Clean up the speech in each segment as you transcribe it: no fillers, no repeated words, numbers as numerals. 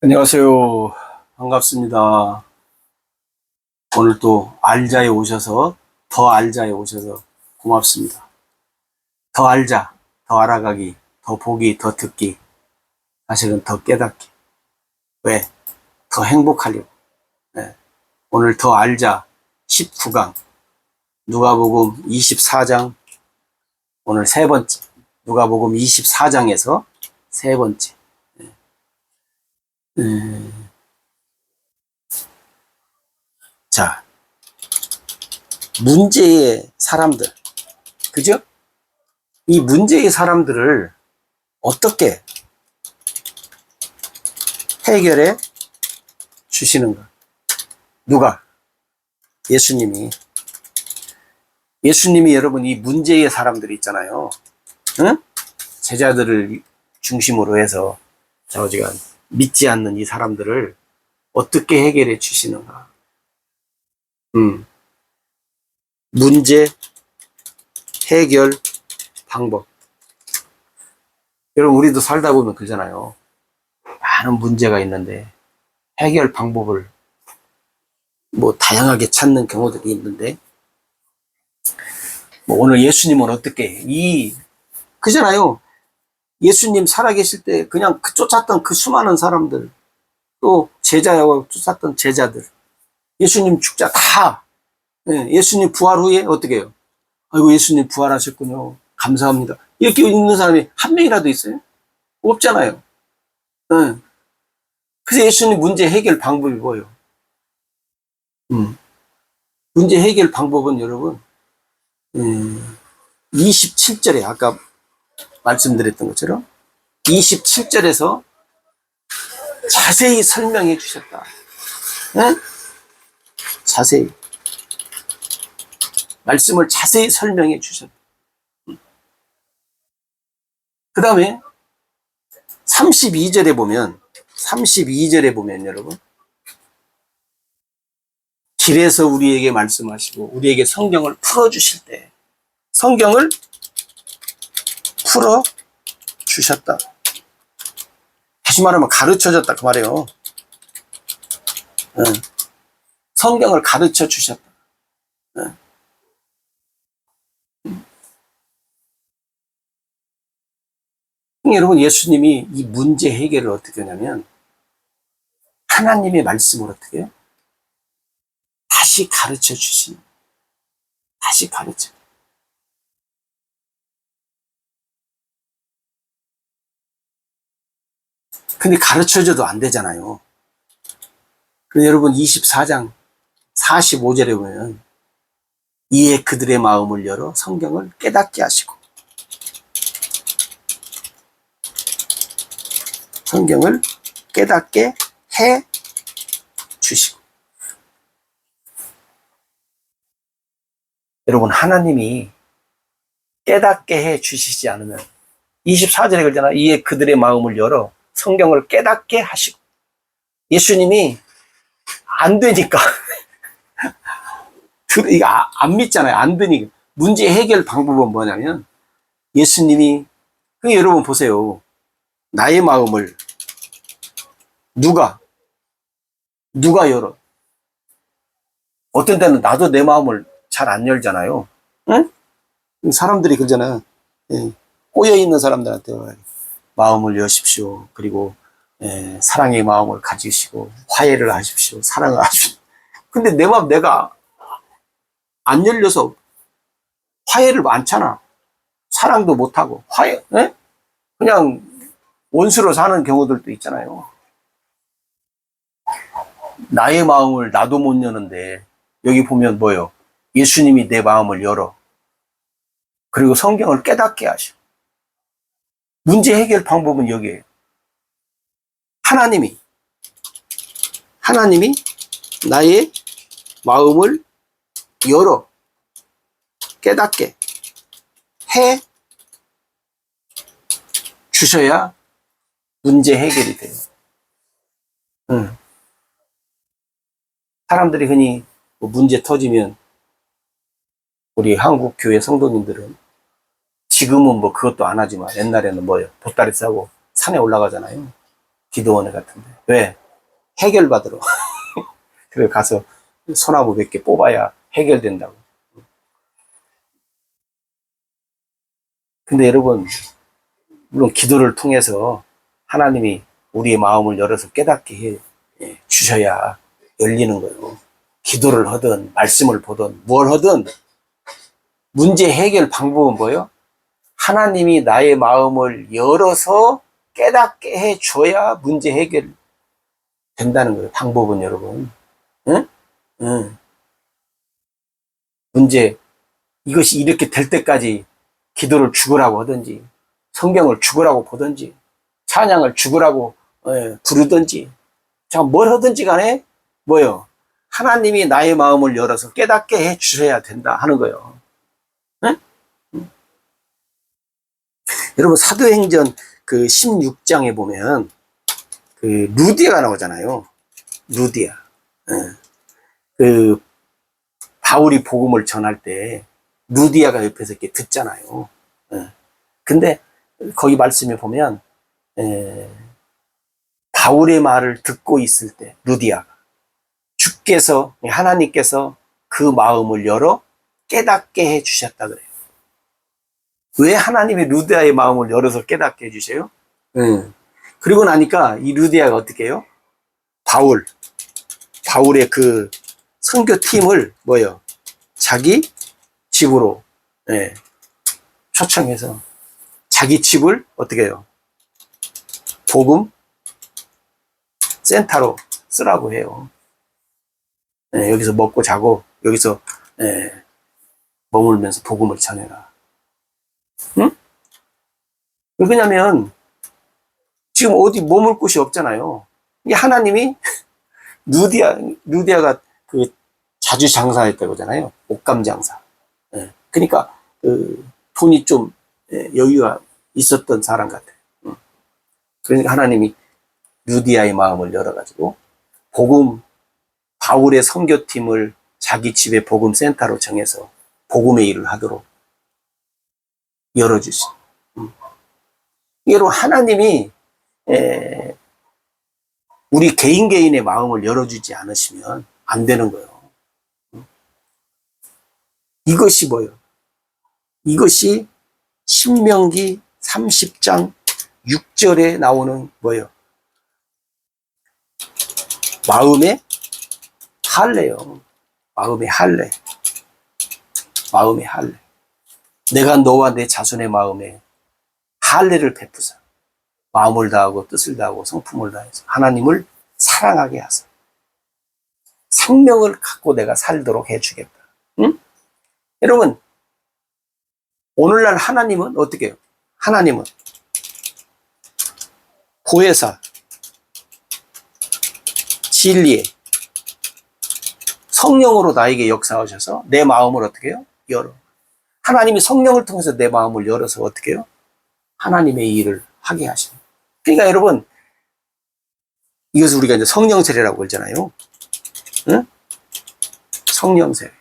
안녕하세요. 반갑습니다. 오늘 또 알자에 오셔서, 더 알자에 오셔서 고맙습니다. 더 알자, 더 알아가기, 더 보기, 더 듣기, 사실은 더 깨닫기. 왜? 더 행복하려고. 네. 오늘 더 알자 19강, 누가복음 24장, 오늘 세 번째. 누가복음 24장에서 세 번째. 자, 문제의 사람들. 그죠? 이 문제의 사람들을 어떻게 해결해 주시는가? 누가? 예수님이. 예수님이 여러분 이 문제의 사람들이 있잖아요. 응? 제자들을 중심으로 해서 저지가 믿지 않는 이 사람들을 어떻게 해결해 주시는가? 문제 해결 방법. 여러분 우리도 살다 보면 그러잖아요. 많은 문제가 있는데 해결 방법을 뭐 다양하게 찾는 경우들이 있는데 뭐 오늘 예수님은 어떻게 그잖아요. 예수님 살아계실 때 그냥 쫓았던 그 수많은 사람들, 또 제자하고 쫓았던 제자들, 예수님 죽자 다, 예수님 부활 후에 어떻게 해요? 아이고 예수님 부활하셨군요, 감사합니다, 이렇게 있는 사람이 한 명이라도 있어요? 없잖아요. 그래서 예수님 문제 해결 방법이 뭐예요? 문제 해결 방법은 여러분 27절에 아까 말씀드렸던 것처럼 27절에서 자세히 설명해 주셨다. 네? 자세히 말씀을 자세히 설명해 주셨다. 그 다음에 32절에 보면 여러분 길에서 우리에게 말씀하시고 우리에게 성경을 풀어주실 때 성경을 풀어주셨다. 다시 말하면 가르쳐줬다 그 말이에요. 성경을 가르쳐 주셨다. 여러분 예수님이 이 문제 해결을 어떻게 하냐면 하나님의 말씀을 어떻게 해요? 다시 가르쳐 주시는, 다시 가르쳐. 근데 가르쳐줘도 안 되잖아요. 근데 여러분 24장 45절에 보면 이에 그들의 마음을 열어 성경을 깨닫게 하시고 성경을 깨닫게 해 주시고. 여러분 하나님이 깨닫게 해 주시지 않으면 24절에 그러잖아. 이에 그들의 마음을 열어 성경을 깨닫게 하시고. 예수님이 안 되니까 안 믿잖아요. 안 되니까. 문제 해결 방법은 뭐냐면 예수님이 여러분 보세요. 나의 마음을 누가 열어? 어떤 때는 나도 내 마음을 잘 안 열잖아요. 응? 사람들이 그러잖아요. 꼬여있는 사람들한테 마음을 여십시오. 그리고 사랑의 마음을 가지시고 화해를 하십시오. 사랑을 하십시오. 근데 내 마음 내가 안 열려서 화해를 많잖아. 사랑도 못하고 화해, 그냥 원수로 사는 경우들도 있잖아요. 나의 마음을 나도 못 여는데 여기 보면 뭐예요? 예수님이 내 마음을 열어. 그리고 성경을 깨닫게 하셔. 문제 해결 방법은 여기에요. 하나님이 나의 마음을 열어 깨닫게 해 주셔야 문제 해결이 돼요. 사람들이 흔히 문제 터지면 우리 한국 교회 성도님들은 지금은 뭐 그것도 안 하지만 옛날에는 뭐예요? 보따리 싸고 산에 올라가잖아요. 기도원에 같은데. 왜? 해결받으러. 그래 가서 소나무 몇 개 뽑아야 해결된다고. 근데 여러분, 물론 기도를 통해서 하나님이 우리의 마음을 열어서 깨닫게 해 주셔야 열리는 거예요. 기도를 하든 말씀을 보든 뭘 하든 문제 해결 방법은 뭐예요? 하나님이 나의 마음을 열어서 깨닫게 해 줘야 문제 해결 된다는 거예요. 방법은 여러분. 응? 응. 문제, 이것이 이렇게 될 때까지 기도를 죽으라고 하든지, 성경을 죽으라고 보든지, 찬양을 죽으라고 부르든지, 자, 뭘 하든지 간에 뭐요? 하나님이 나의 마음을 열어서 깨닫게 해 주셔야 된다 하는 거예요. 응? 여러분, 사도행전 그 16장에 보면 그 루디아가 나오잖아요. 루디아. 그 바울이 복음을 전할 때 루디아가 옆에서 이렇게 듣잖아요. 근데 거기 말씀에 보면 바울의 말을 듣고 있을 때 루디아가 주께서 하나님께서 그 마음을 열어 깨닫게 해 주셨다 그래요. 왜 하나님이 루디아의 마음을 열어서 깨닫게 해 주세요? 그리고 나니까 이 루디아가 어떻게 해요? 바울의 그 선교팀을 뭐요? 자기 집으로 초청해서 자기 집을 어떻게 해요? 복음 센터로 쓰라고 해요. 여기서 먹고 자고 여기서 머물면서 복음을 전해라. 응? 왜 그러냐면 지금 어디 머물 곳이 없잖아요. 이게 하나님이 루디아가 그 자주 장사했다고 하잖아요. 옷감 장사. 그러니까 그 돈이 좀 여유가 있었던 사람 같아요. 그러니까 하나님이 루디아의 마음을 열어가지고 바울의 선교팀을 자기 집의 복음 센터로 정해서 복음의 일을 하도록 열어주시. 여러분, 하나님이 우리 개인의 마음을 열어주지 않으시면 안 되는 거예요. 이것이 뭐예요? 이것이 신명기 30장 6절에 나오는 뭐예요? 마음의 할례요. 마음의 할례. 마음의 할례. 내가 너와 내 자손의 마음에 할례를 베푸사 마음을 다하고 뜻을 다하고 성품을 다해서 하나님을 사랑하게 하사 생명을 갖고 내가 살도록 해주겠다. 응? 여러분, 오늘날 하나님은 어떻게 해요? 하나님은 보혜사, 진리에 성령으로 나에게 역사하셔서 내 마음을 어떻게 해요? 열어. 하나님이 성령을 통해서 내 마음을 열어서 어떻게 해요? 하나님의 일을 하게 하시는. 그러니까 여러분, 이것을 우리가 이제 성령 세례라고 그러잖아요. 응? 성령 세례.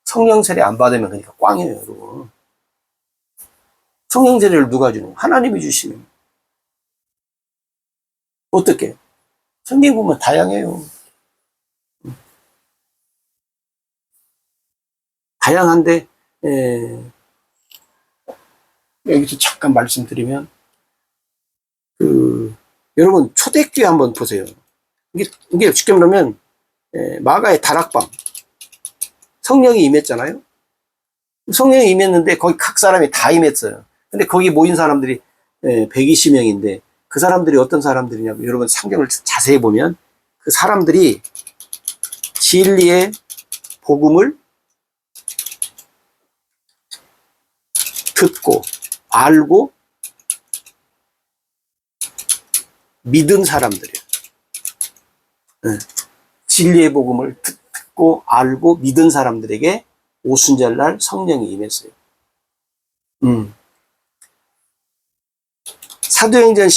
성령 세례 안 받으면 그러니까 꽝이에요, 여러분. 성령 세례를 누가 주는? 하나님이 주시는. 어떻게? 성경 보면 다양해요. 다양한데 여기서 잠깐 말씀드리면 여러분 초대교회 한번 보세요. 이게 쉽게 말하면 마가의 다락방 성령이 임했잖아요. 성령이 임했는데 거기 각 사람이 다 임했어요. 근데 거기 모인 사람들이 120명인데 그 사람들이 어떤 사람들이냐면 여러분 성경을 자세히 보면 그 사람들이 진리의 복음을 듣고 알고 믿은 사람들이에요. 진리의 복음을 듣고 알고 믿은 사람들에게 오순절날 성령이 임했어요. 사도행전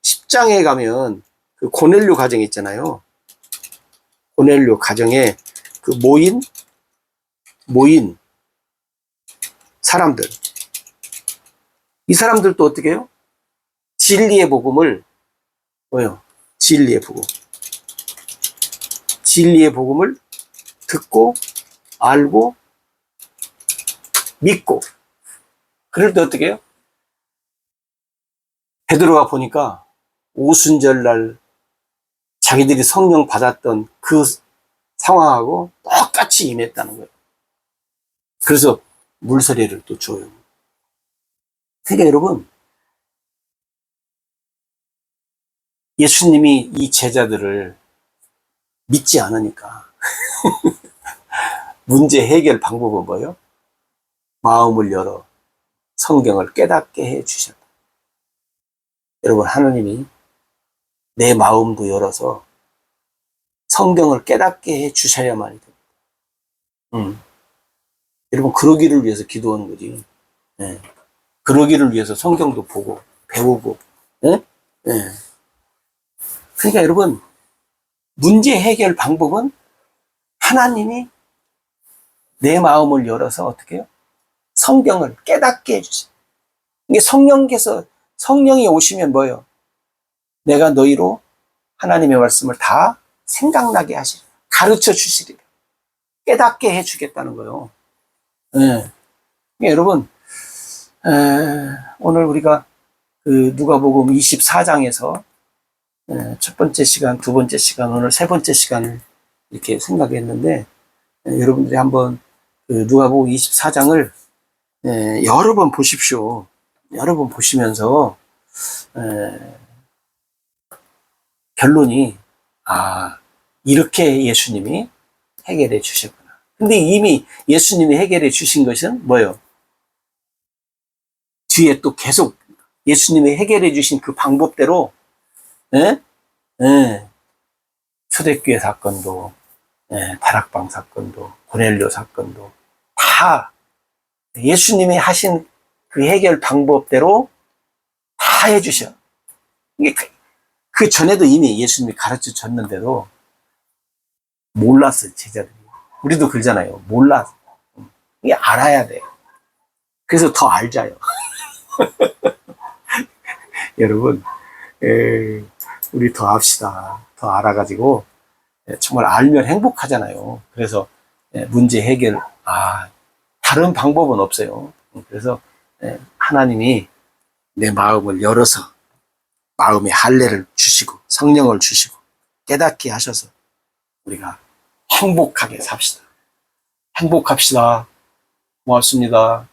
10장에 가면 그 고넬료 가정 있잖아요. 고넬료 가정에 그 모인 사람들. 이 사람들도 어떻게 해요? 진리의 복음을 뭐요? 진리의 복음. 진리의 복음을 듣고 알고 믿고. 그럴 때 어떻게 해요? 베드로가 보니까 오순절날 자기들이 성령 받았던 그 상황하고 똑같이 임했다는 거예요. 그래서 물서리를 또 줘요. 그러니까 여러분, 예수님이 이 제자들을 믿지 않으니까 문제 해결 방법은 뭐예요? 마음을 열어 성경을 깨닫게 해 주셨다. 여러분, 하나님이 내 마음도 열어서 성경을 깨닫게 해 주셔야만이 됩니다. 여러분, 그러기를 위해서 기도하는 거지. 네. 그러기를 위해서 성경도 보고 배우고. 네? 네. 그러니까 여러분, 문제 해결 방법은 하나님이 내 마음을 열어서 어떻게 해요? 성경을 깨닫게 해주세요. 이게 성령이 오시면 뭐예요? 내가 너희로 하나님의 말씀을 다 생각나게 하시리라. 가르쳐 주시리라. 깨닫게 해주겠다는 거예요. 네. 그러니까 여러분, 오늘 우리가 그 누가복음 24장에서 첫 번째 시간, 두 번째 시간, 오늘 세 번째 시간을 이렇게 생각했는데, 여러분들이 한번 그 누가복음 24장을 여러 번 보십시오. 여러 번 보시면서 결론이 이렇게 예수님이 해결해 주셨구나. 근데 이미 예수님이 해결해 주신 것은 뭐예요? 뒤에 또 계속 예수님이 해결해 주신 그 방법대로 초대교회 사건도, 다락방 사건도, 고넬료 사건도 다 예수님이 하신 그 해결 방법대로 다 해주셔. 이게 그 전에도 이미 예수님이 가르쳐 줬는데도 몰랐어요, 제자들이. 우리도 그러잖아요. 몰랐어. 이게 알아야 돼요. 그래서 더 알자요. 여러분, 우리 더 합시다. 더 알아가지고 정말 알면 행복하잖아요. 그래서 문제 해결, 다른 방법은 없어요. 그래서 하나님이 내 마음을 열어서 마음에 할례를 주시고 성령을 주시고 깨닫게 하셔서 우리가 행복하게 삽시다. 행복합시다. 고맙습니다.